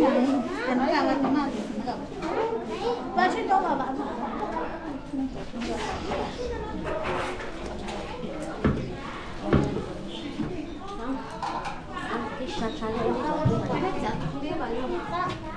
nó là thế nào thì nó gặp và trên đó là bạn cái